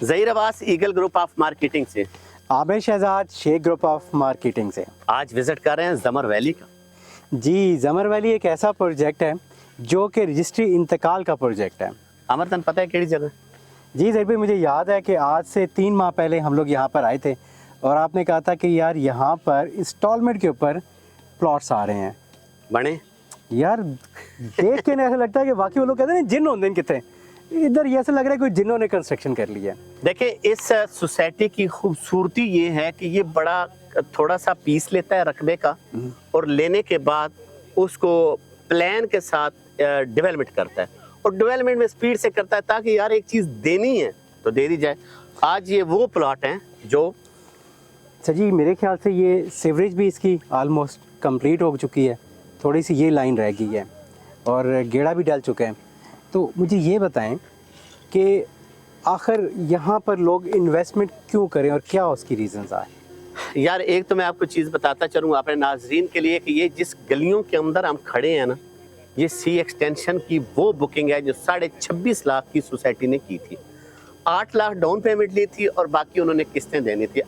Zaheer Abbas Eagle Group of marketing से। Aamir Shahzad Sheikh group of marketing से। आज विजिट कर रहे हैं ज़मर वैली का। जी, ज़मर वैली एक ऐसा प्रोजेक्ट है जो कि रजिस्ट्री इंतकाल का प्रोजेक्ट है। अमर तन पता है केड़ी जगह? जी ज़हीर भाई, मुझे याद है कि आज से 3 माह पहले हम लोग यहाँ पर आए थे और आपने कहा था कि यार यहाँ पर इंस्टॉलमेंट के ऊपर प्लॉट्स आ रहे हैं। बने यार देख के ना ऐसा लगता है कि वाकई वो लोग कहते हैं ना जिन होंगे कितने, इधर ये ऐसा लग रहा है कोई जिन्हों ने कंस्ट्रक्शन कर लिया। देखिए, इस सोसाइटी की खूबसूरती ये है कि ये बड़ा थोड़ा सा पीस लेता है रकबे का और लेने के बाद उसको प्लान के साथ डेवलपमेंट करता है और डेवलपमेंट में स्पीड से करता है ताकि यार एक चीज़ देनी है तो दे दी जाए। आज ये वो प्लॉट हैं जो सर जी मेरे ख्याल से ये सीवरेज भी इसकी आलमोस्ट कंप्लीट हो चुकी है, थोड़ी सी ये लाइन रह गई है और गेड़ा भी डल चुका है। तो मुझे ये बताएं कि आखिर यहाँ पर लोग इन्वेस्टमेंट क्यों करें और क्या उसकी रीजंस आए? यार एक तो मैं आपको चीज़ बताता चलूँ अपने नाजरीन के लिए कि ये जिस गलियों के अंदर हम खड़े हैं ना, ये सी एक्सटेंशन की वो बुकिंग है जो 26.5 लाख की सोसाइटी ने की थी। 8 लाख डाउन पेमेंट ली थी और बाकी उन्होंने किस्तें देनी थी।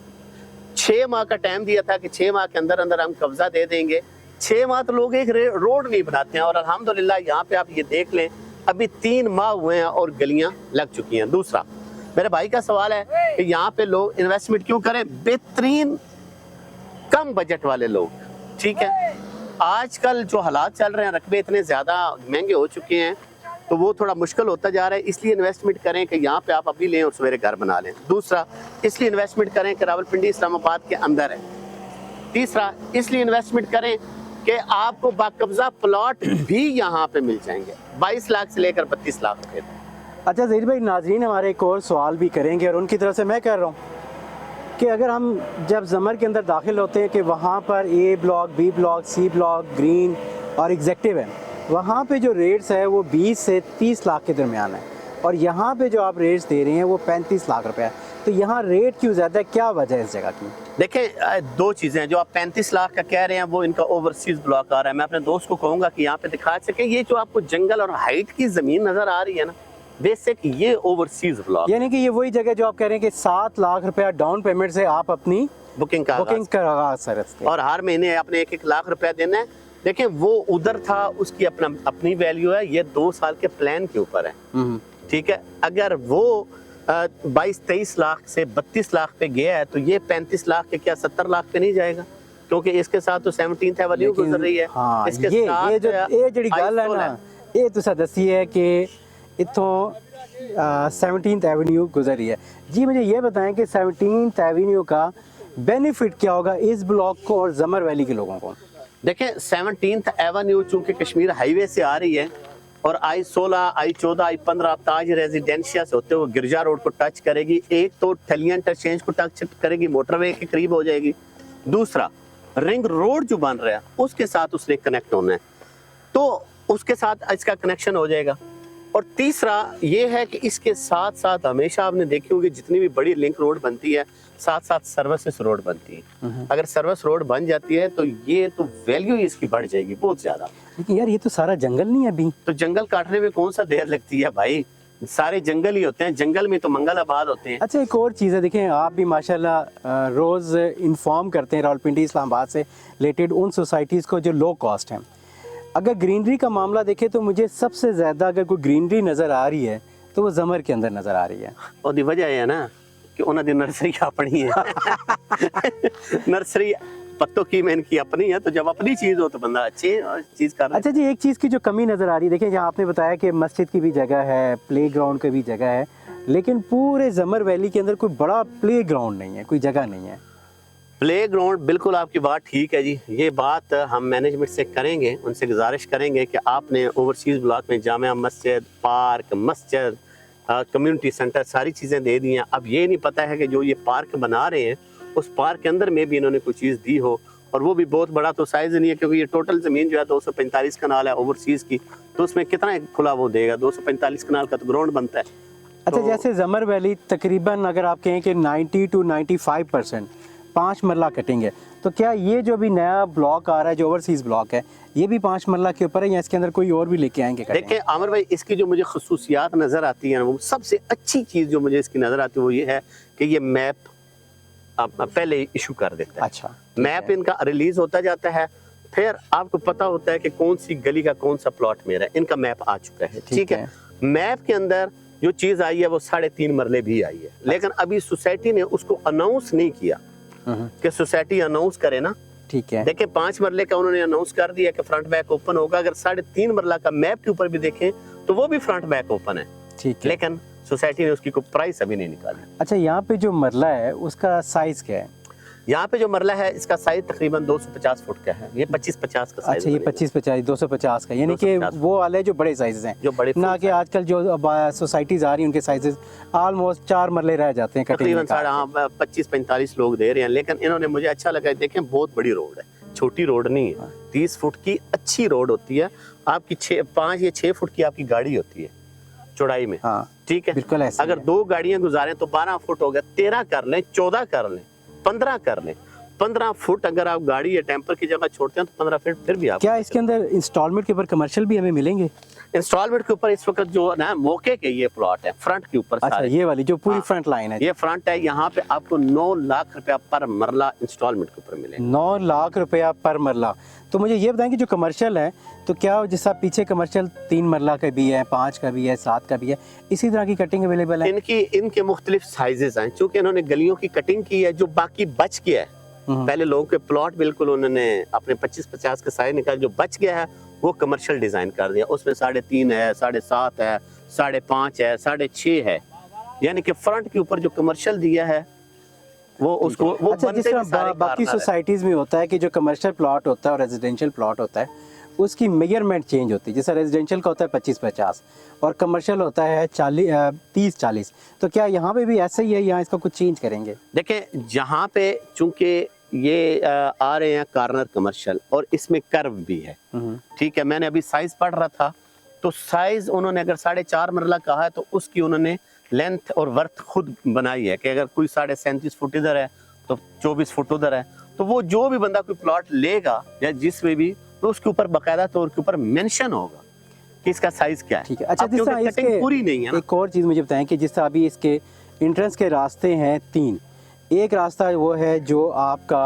6 माह का टाइम दिया था कि 6 माह के अंदर अंदर हम कब्जा दे देंगे। 6 माह तो लोग एक रोड नहीं बनाते हैं और अल्हम्दुलिल्लाह यहाँ पे आप ये देख लें अभी 3 माह हुए हैं और गलियाँ लग चुकी हैं। दूसरा मेरे भाई का सवाल है कि यहाँ पे लोग इन्वेस्टमेंट क्यों करें? बेहतरीन कम बजट वाले लोग, ठीक है। आजकल जो हालात चल रहे हैं, रकबे इतने ज़्यादा महंगे हो चुके हैं तो वो थोड़ा मुश्किल होता जा रहा है, इसलिए इन्वेस्टमेंट करें कि यहाँ पे आप अभी लें और सवेरे घर बना लें। दूसरा इसलिए इन्वेस्टमेंट करें कि रावलपिंडी इस्लामाबाद के अंदर है। तीसरा इसलिए इन्वेस्टमेंट करें कि आपको बाकब्जा प्लॉट भी यहाँ पे मिल जाएंगे 22 लाख से लेकर 32 लाख रुपए। अच्छा ज़हीर भाई, नाजरीन हमारे एक और सवाल भी करेंगे और उनकी तरफ से मैं कह रहा हूँ कि अगर हम जब ज़मर के अंदर दाखिल होते हैं कि वहाँ पर A block, B block, C block, green और एग्जेक्टिव है, वहाँ पे जो रेट्स है वो 20 से 30 लाख के दरमियान है और यहाँ पे जो आप रेट्स दे रहे हैं वो 35 लाख रुपए है। तो यहाँ रेट क्यों ज़्यादा है, क्या वजह है इस जगह की? देखें, दो चीज़ें हैं। जो आप 35 लाख का कह रहे हैं वो इनका ओवरसीज ब्लॉक आ रहा है। मैं अपने दोस्त को कहूँगा कि यहाँ पे दिखा सके ये जो आपको जंगल और हाइट की ज़मीन नज़र आ रही है ना, बेसिक ये ओवरसीज ब्लॉक, यानी कि ये वही जगह जो आप कह रहे हैं कि 7 लाख रुपया डाउन पेमेंट से आप अपनी बुकिंग करा सकते और हर महीने आपने 1-1 लाख रुपया देना है। देखें, वो उधर था, उसकी अपनी वैल्यू है, ये 2 साल के प्लान के ऊपर है, ठीक है। अगर वो 22-23 लाख से 32 लाख पे गया है तो ये 35 लाख के क्या 70 लाख पे नहीं जाएगा? क्योंकि इसके साथ तो 17th एवेन्यू गुजर रही है। हाँ, इसके ये साथ ये जड़ी गल है ना, ये तुसा दसी है कि इथों 17th एवेन्यू गुजर रही है। जी मुझे ये बताएं कि 17th एवेन्यू का बेनिफिट क्या होगा इस ब्लॉक को और ज़मर वैली के लोगों को? देखें, 17th एवेन्यू चूंकि कश्मीर हाईवे से आ रही है और I-16, I-14, I-15 ताज रेजिडेंशिया से होते हुए गिरजा रोड को टच करेगी। एक तो ठलियां इंटरचेंज को टच करेगी, मोटरवे के करीब हो जाएगी। दूसरा रिंग रोड जो बन रहा है उसके साथ उसने कनेक्ट होना है तो उसके साथ इसका कनेक्शन हो जाएगा। और तीसरा ये है कि इसके साथ साथ हमेशा आपने देखी होगी जितनी भी बड़ी लिंक रोड बनती है साथ साथ सर्विस रोड बनती है। अगर सर्विस रोड बन जाती है तो ये तो वैल्यू इसकी बढ़ जाएगी बहुत ज्यादा। लेकिन यार ये तो सारा जंगल नहीं है अभी। तो जंगल काटने में कौन सा देर लगती है भाई, सारे जंगल ही होते हैं, जंगल में तो मंगल आबाद होते हैं। अच्छा, एक और चीज़ है, देखें आप भी माशाल्लाह रोज़ इन्फॉर्म करते हैं रावलपिंडी इस्लामाबाद से रिलेटेड उन सोसाइटीज़ को जो लो कॉस्ट हैं। अगर ग्रीनरी का मामला देखें तो मुझे सबसे ज़्यादा अगर कोई ग्रीनरी नज़र आ रही है तो वो ज़मर के अंदर नज़र आ रही है। और वजह है ना कि उन्होंने नर्सरी अपनी है नर्सरी पत्तों की में इनकी अपनी है, तो जब अपनी चीज़ हो तो बंदा अच्छी चीज़ कर रहा है। अच्छा जी, एक चीज़ की जो कमी नज़र आ रही है, देखें जहाँ आपने बताया कि मस्जिद की भी जगह है, प्ले ग्राउंड की भी जगह है, लेकिन पूरे ज़मर वैली के अंदर कोई बड़ा प्ले ग्राउंड नहीं है, कोई जगह नहीं है। प्ले ग्राउंड, बिल्कुल आपकी बात ठीक है जी। ये बात हम मैनेजमेंट से करेंगे, उनसे गुजारिश करेंगे कि आपने ओवरसीज़ ब्लॉक में जामिया मस्जिद, पार्क, मस्जिद, कम्युनिटी सेंटर सारी चीज़ें दे दी हैं। अब ये नहीं पता है कि जो ये पार्क बना रहे हैं उस पार्क के अंदर में भी इन्होंने कोई चीज़ दी हो, और वो भी बहुत बड़ा तो साइज़ नहीं है क्योंकि ये टोटल ज़मीन जो है 245 कनाल है ओवरसीज़ की, तो उसमें कितना खुला वो देगा? 245 कनाल का तो ग्राउंड बनता है। अच्छा, जैसे ज़मर वैली तकरीबन अगर आप कहें कि 90 to 95% 5 मरला कटिंग है। तो क्या ये जो भी नया ब्लॉक आ रहा है, जो ओवरसीज ब्लॉक है, ये भी 5 मरला के ऊपर है या इसके अंदर कोई और भी लेके आएंगे? देखिए आमिर भाई, इसकी जो मुझे खसूसियात नज़र आती है ना, वो सबसे अच्छी चीज़ जो मुझे इसकी नज़र आती है वो ये है कि ये मैप पहले इशू कर देता है। अच्छा, मैप इनका रिलीज होता जाता है, फिर आपको पता होता है कि कौन सी गली का कौन सा प्लॉट मेरा है। इनका मैप आ चुका है, ठीक है। मैप के अंदर जो चीज आई है वो 3.5 मरले भी आई है, लेकिन अभी सोसाइटी ने उसको अनाउंस नहीं किया कि सोसाइटी अनाउंस करे ना, ठीक है। देखिए 5 मरले का उन्होंने अनाउंस कर दिया कि फ्रंट बैक ओपन होगा। अगर 3.5 मरला का मैप के ऊपर भी देखें तो वो भी फ्रंट बैक ओपन है, ठीक है, लेकिन सोसाइटी ने उसकी कोई प्राइस अभी नहीं निकाली। अच्छा, यहाँ पे जो मरला है उसका साइज क्या है? यहाँ पे जो मरला है इसका साइज तकरीबन 250 फुट का है। ये 25-50 का साइज। अच्छा, ये 25-50 250 का, यानी कि वो वाले जो बड़े साइजेस हैं, जो बड़े ना कि आजकल जो सोसाइटीज आ रही हैं उनके साइजेस ऑलमोस्ट 4 मरले रह जाते हैं तकरीबन 25-45 लोग दे रहे हैं। लेकिन इन्होंने मुझे अच्छा लगा, देखें बहुत बड़ी रोड है, छोटी रोड नहीं है। 30 फुट की अच्छी रोड होती है, आपकी 5 या 6 फुट की आपकी गाड़ी होती है चौड़ाई में, ठीक है। बिल्कुल ऐसा अगर 2 गाड़ियां गुजारें तो 12 फुट हो गया, 13 कर लें, 14 कर लें, 15 कर लें। 15 फुट अगर आप गाड़ी या टेम्पर की जगह छोड़ते हैं तो 15 फुट फिर भी आप। क्या इसके अंदर इंस्टॉलमेंट के ऊपर कमर्शियल भी हमें मिलेंगे? इंस्टॉलमेंट के ऊपर इस वक्त जो ना मौके के ये प्लॉट है फ्रंट के ऊपर। अच्छा, ये वाली जो पूरी फ्रंट लाइन है, ये फ्रंट है, यहाँ पे आपको 9 लाख रुपया पर मरला इंस्टॉलमेंट के ऊपर मिलेगा। 9 लाख रुपया पर मरला। तो मुझे ये बताएं कि जो कमर्शियल है, तो क्या जैसा पीछे कमर्शियल 3 मरला का भी है, 5 का भी है, 7 का भी है, इसी तरह की कटिंग अवेलेबल है? इनके मुख्तलिफ साइजेस हैं, चूंकि इन्होंने गलियों की कटिंग की है, जो बाकी बच गया है। पहले लोगों के प्लॉट बिल्कुल उन्होंने अपने 25-50 के साइज निकाल, जो बच गया है वो कमर्शियल डिजाइन कर दिया। उसमें 3.5 है, 7.5 है, 5.5 है, 6.5 है, यानी कि फ्रंट के ऊपर जो कमर्शियल दिया है वो उसको वो अच्छा, जिस तरह बाकी सोसाइटीज में होता है कि जो कमर्शियल प्लॉट होता है और रेजिडेंशियल प्लॉट होता है उसकी मेजरमेंट चेंज होती है। जैसे रेजिडेंशियल का होता है 25-50 और कमर्शियल होता है 30-40। तो क्या यहाँ पे भी ऐसा ही है, यहाँ इसका कुछ चेंज करेंगे? देखें, जहाँ पे चूंकि ये आ रहे हैं कॉर्नर कमर्शियल और इसमें कर्व भी है, ठीक है। मैंने अभी साइज पढ़ रहा था, तो साइज उन्होंने अगर 4.5 मरला कहा है तो उसकी उन्होंने लेंथ और वर्थ खुद बनाई है कि अगर कोई 37.5 फुट इधर है तो 24 फुट उधर है, तो वो जो भी बंदा कोई प्लॉट लेगा या जिसमें भी, तो उसके ऊपर बाकायदा तौर के ऊपर मेंशन होगा कि इसका साइज क्या है, ठीक है। अच्छा, जिस तरह इसके पूरी नहीं है ना। एक और चीज़ मुझे बताएं कि जिस तरह अभी इसके एंट्रेंस के रास्ते हैं 3, एक रास्ता वो है जो आपका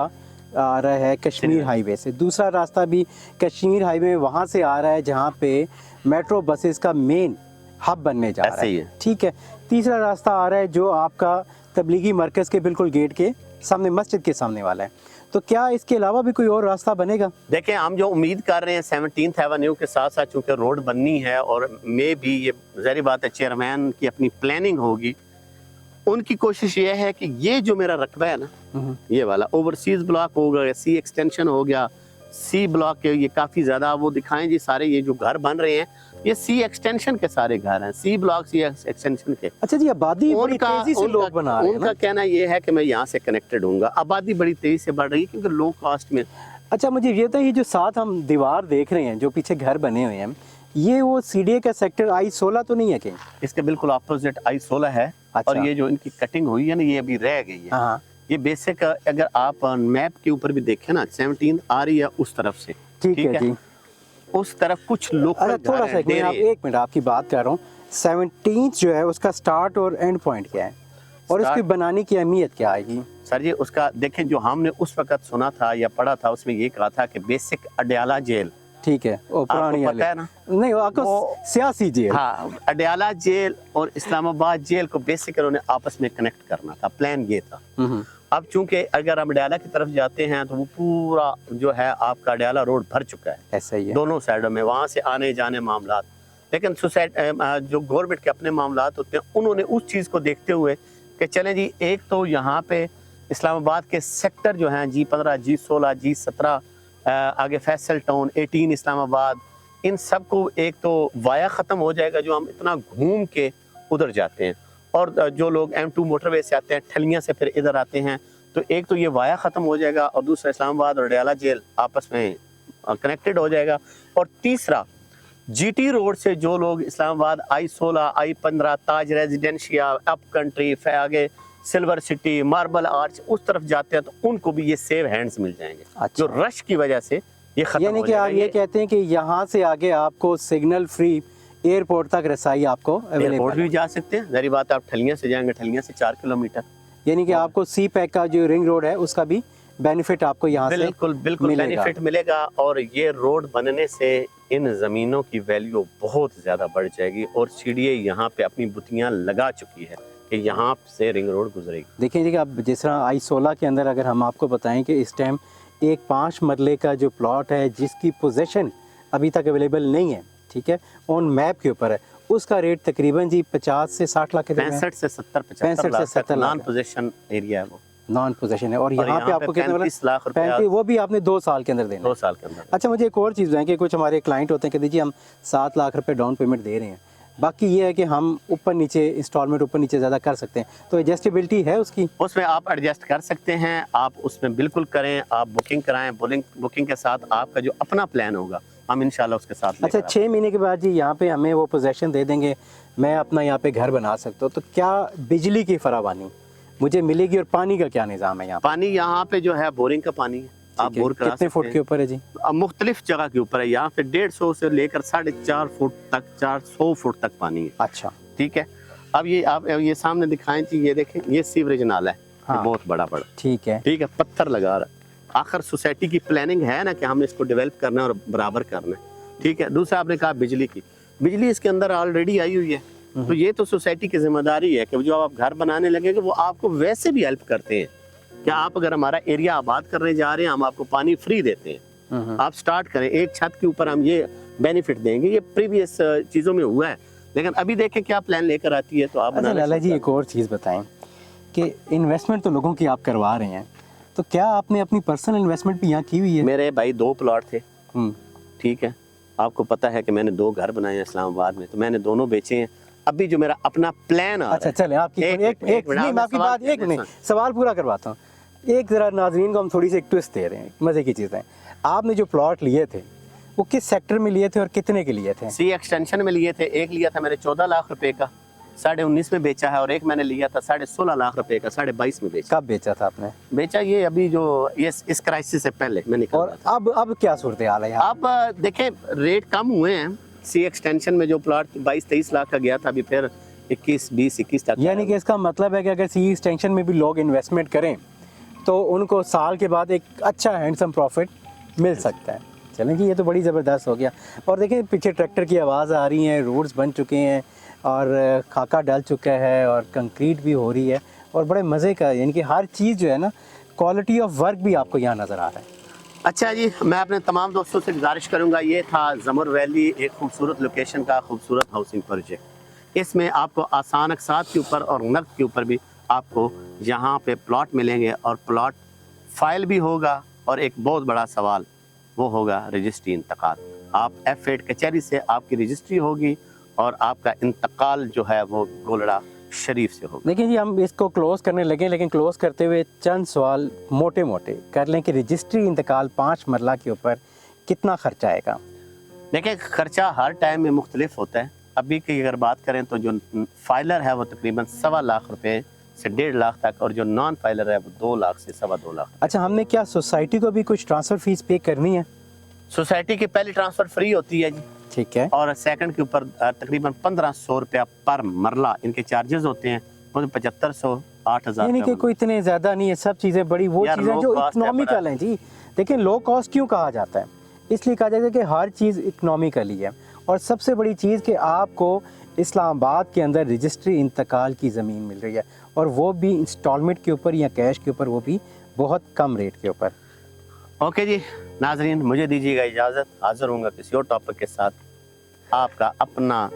आ रहा है कश्मीर हाईवे से, दूसरा रास्ता भी कश्मीर हाईवे वहाँ से आ रहा है जहाँ पे मेट्रो बसेस का मेन हब बनने जा रहा है, ठीक है। तीसरा रास्ता आ रहा है जो आपका तबलीगी मरकज़ के बिल्कुल गेट के सामने, मस्जिद के सामने वाला है। तो क्या इसके अलावा भी कोई और रास्ता बनेगा? देखें, हम जो उम्मीद कर रहे हैं 17th एवेन्यू के साथ साथ चूँकि रोड बननी है और मे भी ये ज़ाहिर बात है चेयरमैन की अपनी प्लानिंग होगी, उनकी कोशिश ये है कि ये जो मेरा रकबा है ना, ये वाला ओवरसीज ब्लॉक हो गया, सी एक्सटेंशन हो गया, सी ब्लॉक के ये काफ़ी ज़्यादा वो दिखाएं जी, सारे ये जो घर बन रहे हैं ये सी एक्सटेंशन के सारे घर हैं, सी ब्लॉक सी एक्सटेंशन के। अच्छा जी, आबादी बड़ी तेजी से लोग बना रहे हैं। उनका कहना ये है कि मैं यहाँ से कनेक्टेड हूँगा, आबादी बड़ी तेजी से बढ़ रही है क्योंकि लो कॉस्ट में। अच्छा, मुझे ये बताइए, जो साथ हम दीवार देख रहे हैं, जो पीछे घर बने हुए हैं, ये वो CDA का सेक्टर I-16 तो नहीं है कहीं? इसके बिल्कुल अपोजिट I-16 है। अच्छा। और ये जो इनकी कटिंग हुई है ना, ये अभी रह गई है। हाँ। ये बेसिक अगर आप मैप के ऊपर भी देखें ना, 17 आ रही है उस तरफ से, ठीक है जी, उस तरफ कुछ लोग। थोड़ा सा एक मिनट आपकी बात कर रहा हूँ, 17 जो है उसका स्टार्ट और एंड पॉइंट क्या है और उसकी बनाने की अहमियत क्या आएगी? सर जी, उसका देखें, जो हमने उस वक्त सुना था या पढ़ा था उसमें ये कहा था कि बेसिक अडयाला जेल, ठीक है, वो पुरानी पता है ना, नहीं वो सियासी जेल। हाँ, अडयाला जेल और इस्लामाबाद जेल को बेसिक उन्होंने आपस में कनेक्ट करना था, प्लान ये था। अब चूंकि अगर हम अडयाला की तरफ जाते हैं तो वो पूरा जो है आपका अडयाला रोड भर चुका है, ऐसा ही है, दोनों साइडों में, वहाँ से आने जाने मामला। लेकिन सोसाइटी जो गवर्नमेंट के अपने मामला होते हैं, उन्होंने उस चीज़ को देखते हुए कि चलें जी, एक तो यहाँ पे इस्लामाबाद के सेक्टर जो हैं G15, G16, G17, आगे फैसल टाउन, 18 इस्लामाबाद, इन सब को एक तो वाया ख़त्म हो जाएगा जो हम इतना घूम के उधर जाते हैं, और जो लोग M2 मोटरवे से आते हैं, ठलियाँ से फिर इधर आते हैं, तो एक तो ये वाया ख़त्म हो जाएगा और दूसरा इस्लामाबाद और अडयाला जेल आपस में कनेक्टेड हो जाएगा। और तीसरा GT रोड से जो लोग इस्लामाबाद I-16, I-15, ताज रेजिडेंशिया, अप कंट्री, आगे सिल्वर सिटी, मार्बल आर्च उस तरफ जाते हैं तो उनको भी ये सेव हैंड्स मिल जाएंगे। अच्छा। जो रश की वजह से ये खत्म यानी हो कि आप जाएगा। ये कहते हैं कि यहाँ से आगे आपको सिग्नल फ्री एयरपोर्ट तक रसाई आपको एयरपोर्ट अवेलेबल भी है। जा सकते हैं, जरी बात आप ठलियां से जाएंगे, ठलियां से 4 किलोमीटर। यानी कि आपको सी पैक का जो रिंग रोड है उसका भी बेनिफिट आपको यहाँ से बिल्कुल बिल्कुल मिलेगा। बेनिफिट मिलेगा। और ये रोड बनने से इन ज़मीनों की वैल्यू बहुत ज़्यादा बढ़ जाएगी और सीडीए यहाँ पे अपनी बुतियाँ लगा चुकी है कि यहाँ से रिंग रोड गुजरेगी। देखिए जी, अब जिस तरह I-16 के अंदर अगर हम आपको बताएं कि इस टाइम एक 5 मरले का जो प्लॉट है जिसकी पोजीशन अभी तक अवेलेबल नहीं है, ठीक है, ऑन मैप के ऊपर है, उसका रेट तकरीबन जी 50 से 60 लाख के 65 से 70 65 से 70 लाख नॉन पोजीशन एरिया है वो, नॉन पोजीशन है। और यहाँ पे आपको कितने 35 लाख रुपए 35, वो भी आपने 2 साल के अंदर देना 2 है। साल के अंदर। अच्छा, मुझे एक और चीज़ बताएं कि कुछ हमारे क्लाइंट होते हैं कि दीजिए हम 7 लाख रुपए डाउन पेमेंट दे रहे हैं, बाकी ये है कि हम ऊपर नीचे इंस्टॉलमेंट ऊपर नीचे ज़्यादा कर सकते हैं, तो एडजस्टेबिलिटी है उसकी? उसमें आप एडजस्ट कर सकते हैं, आप उसमें बिल्कुल करें, आप बुकिंग कराएं, बुकिंग के साथ आपका जो अपना प्लान होगा हम इंशाल्लाह उसके साथ अच्छा, लेकर 6 महीने के बाद जी यहाँ पे हमें वो पोजेशन दे देंगे, मैं अपना यहाँ पे घर बना सकता हूँ, तो क्या बिजली की फरावानी मुझे मिलेगी और पानी का क्या निज़ाम है यहाँ पे? पानी यहाँ पे जो है बोरिंग का पानी है, आप ठीक है, बोर करा कितने फुट सकते के हैं। ऊपर है जी? अब मुख्तलिफ जगह के ऊपर है, यहाँ पे 150 से लेकर 4.5 फुट तक, 400 फुट तक पानी है। अच्छा, ठीक है। अब ये आप ये सामने दिखाएं थी, ये देखें, ये सीवरेज नाला है, ये हाँ। बहुत बड़ा ठीक है। ठीक है, पत्थर लगा रहा है। आखिर सोसाइटी की प्लानिंग है ना कि हमने इसको डेवलप करना है और बराबर करना है। ठीक है। दूसरा आपने कहा बिजली की, बिजली इसके अंदर ऑलरेडी आई हुई है, तो ये तो सोसाइटी की जिम्मेदारी है कि जो आप घर बनाने लगेंगे वो आपको वैसे भी हेल्प करते हैं कि आप अगर हमारा एरिया आबाद करने जा रहे हैं हम आपको पानी फ्री देते हैं, आप स्टार्ट करें, एक छत के ऊपर हम ये बेनिफिट देंगे। ये प्रीवियस चीज़ों में हुआ है, लेकिन अभी देखें क्या प्लान लेकर आती है तो आप अच्छा लाला जी, एक और चीज़ बताएं कि इन्वेस्टमेंट तो लोगों की आप करवा रहे हैं, तो क्या आपने अपनी पर्सनल इन्वेस्टमेंट भी यहाँ की हुई है? मेरे भाई 2 प्लॉट थे, हम्म, ठीक है, आपको पता है कि मैंने 2 घर बनाए हैं इस्लामाबाद में, तो मैंने दोनों बेचे हैं। अभी जो मेरा अपना प्लान आ रहा अच्छा है, चले आपकी एक एक मिनट, नहीं, मैं आपकी सवाल बात एक करने नहीं, सवाल पूरा करवाता हूँ। एक ज़रा नाजरीन को हम थोड़ी सी एक ट्विस्ट दे रहे हैं, मज़े की चीज़ है। आपने जो प्लॉट लिए थे वो किस सेक्टर में लिए थे और कितने के लिए थे? सी एक्सटेंशन में लिए थे। एक लिया था मैंने 14 लाख रुपए का, 19.5 में बेचा है, और एक मैंने लिया था 16.5 लाख रुपए का, 22.5 में बेचा। कब बेचा था आपने? बेचा ये अभी जो ये इस क्राइसिस से पहले मैं निकल और रहा था। अब क्या सूरत हाल है यहाँ? अब देखें रेट कम हुए हैं। सी एक्सटेंशन में जो प्लॉट 22-23 लाख का गया था, अभी फिर 21 तक। यानी कि इसका मतलब है कि अगर सी एक्सटेंशन में भी लोग इन्वेस्टमेंट करें तो उनको साल के बाद एक अच्छा हैंडसम प्रॉफिट मिल सकता है। चलें जी, ये तो बड़ी ज़बरदस्त हो गया। और देखें पीछे ट्रैक्टर की आवाज़ आ रही है, रोड्स बन चुके हैं और खाका डल चुका है और कंक्रीट भी हो रही है और बड़े मज़े का, यानी कि हर चीज़ जो है ना, क्वालिटी ऑफ वर्क भी आपको यहाँ नज़र आ रहा है। अच्छा जी, मैं अपने तमाम दोस्तों से गुजारिश करूंगा, ये था ज़मर वैली, एक खूबसूरत लोकेशन का खूबसूरत हाउसिंग प्रोजेक्ट। इसमें आपको आसान अक़सात के ऊपर और नक़द के ऊपर भी आपको यहाँ पे प्लॉट मिलेंगे और प्लॉट फाइल भी होगा। और एक बहुत बड़ा सवाल वो होगा रजिस्ट्री इंतकाल। आप F8 कचहरी से आपकी रजिस्ट्री होगी और आपका इंतकाल जो है वो गोलड़ा शरीफ से होगा। देखिए जी, हम इसको क्लोज़ करने लगे, लेकिन क्लोज़ करते हुए चंद सवाल मोटे मोटे कर लें कि रजिस्ट्री इंतकाल 5 मरला के ऊपर कितना खर्चा आएगा? देखिए, खर्चा हर टाइम में मुख्तलिफ होता है। अभी की अगर बात करें तो जो फाइलर है वो तकरीबन 1.25 लाख रुपए से 1.5 लाख तक, और जो नॉन फाइलर है वो 2 लाख से 2.25 लाख। अच्छा, हमने क्या सोसाइटी को भी कुछ ट्रांसफ़र फीस पे करनी है? सोसाइटी की पहली ट्रांसफ़र फ्री होती है जी, ठीक है। और सेकंड के ऊपर तकरीबन 1500 रुपया पर मरला इनके चार्जेस होते हैं, वो 7500 8000। यानी कि कोई इतने ज़्यादा नहीं है, सब चीज़ें बड़ी वो यार, चीज़ें low जो cost है इकोनॉमिकल हैं जी। देखिए, लो कॉस्ट क्यों कहा जाता है? इसलिए कहा जाता है कि हर चीज़ इकोनॉमिकली है। और सबसे बड़ी चीज़ कि आपको इस्लामाबाद के अंदर रजिस्ट्री इंतकाल की ज़मीन मिल रही है, और वो भी इंस्टॉलमेंट के ऊपर या कैश के ऊपर, वो भी बहुत कम रेट के ऊपर। ओके जी नाजरीन, मुझे दीजिएगा इजाज़त, हाजिर होऊंगा किसी और टॉपिक के साथ। आपका अपना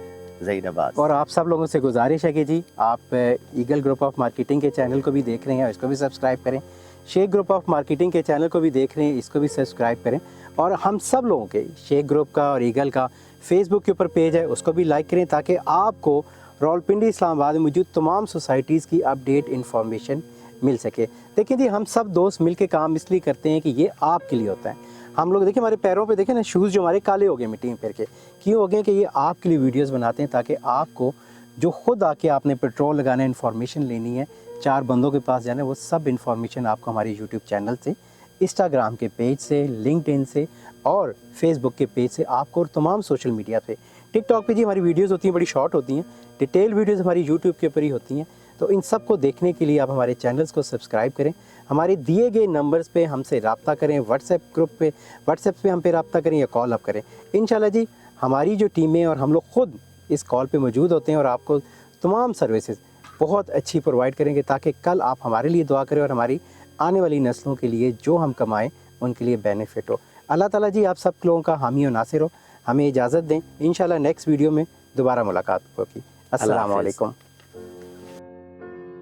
ज़हीर अब्बास। और आप सब लोगों से गुजारिश है कि जी आप ईगल ग्रुप ऑफ मार्केटिंग के चैनल को भी देख रहे हैं, इसको भी सब्सक्राइब करें। शेख ग्रुप ऑफ मार्केटिंग के चैनल को भी देख रहे हैं, इसको भी सब्सक्राइब करें। और हम सब लोगों के शेख ग्रुप का और ईगल का फेसबुक के ऊपर पेज है, उसको भी लाइक करें ताकि आपको रावलपिंडी इस्लामाबाद में मौजूद तमाम सोसाइटीज़ की अपडेट इंफॉर्मेशन मिल सके। देखिए जी, हम सब दोस्त मिल के काम इसलिए करते हैं कि ये आपके लिए होता है। हम लोग देखिए हमारे पैरों पे देखें ना, शूज़ जो हमारे काले हो गए मिट्टी में फिर के, क्यों हो गए? कि ये आपके लिए वीडियोस बनाते हैं ताकि आपको जो खुद आके आपने पेट्रोल लगाना है, इन्फॉर्मेशन लेनी है, 4 बंदों के पास जाना है, वो सब इन्फॉर्मेशन आपको हमारे यूट्यूब चैनल से, इंस्टाग्राम के पेज से, लिंक्डइन से और फेसबुक के पेज से आपको, और तमाम सोशल मीडिया पे। टिकटॉक पे जी हमारी वीडियोस होती हैं, बड़ी शॉर्ट होती हैं, डिटेल वीडियोस हमारी यूट्यूब के ऊपर ही होती हैं। तो इन सब को देखने के लिए आप हमारे चैनल्स को सब्सक्राइब करें, हमारे दिए गए नंबर्स पे हमसे रब्ता करें, व्हाट्सएप पे हम पे रब्ता करें या कॉल अप करें। इंशाल्लाह जी हमारी जो टीमें और हम लोग ख़ुद इस कॉल पे मौजूद होते हैं और आपको तमाम सर्विसेज बहुत अच्छी प्रोवाइड करेंगे, ताकि कल आप हमारे लिए दुआ करें और हमारी आने वाली नस्लों के लिए जो हम कमाएं उनके लिए बेनिफिट हो। अल्लाह ताला जी आप सब लोगों का हामी और नासिर हो। हमें इजाज़त दें, इंशाल्लाह नेक्स्ट वीडियो में दोबारा मुलाकात होगी। अस्सलाम वालेकुम।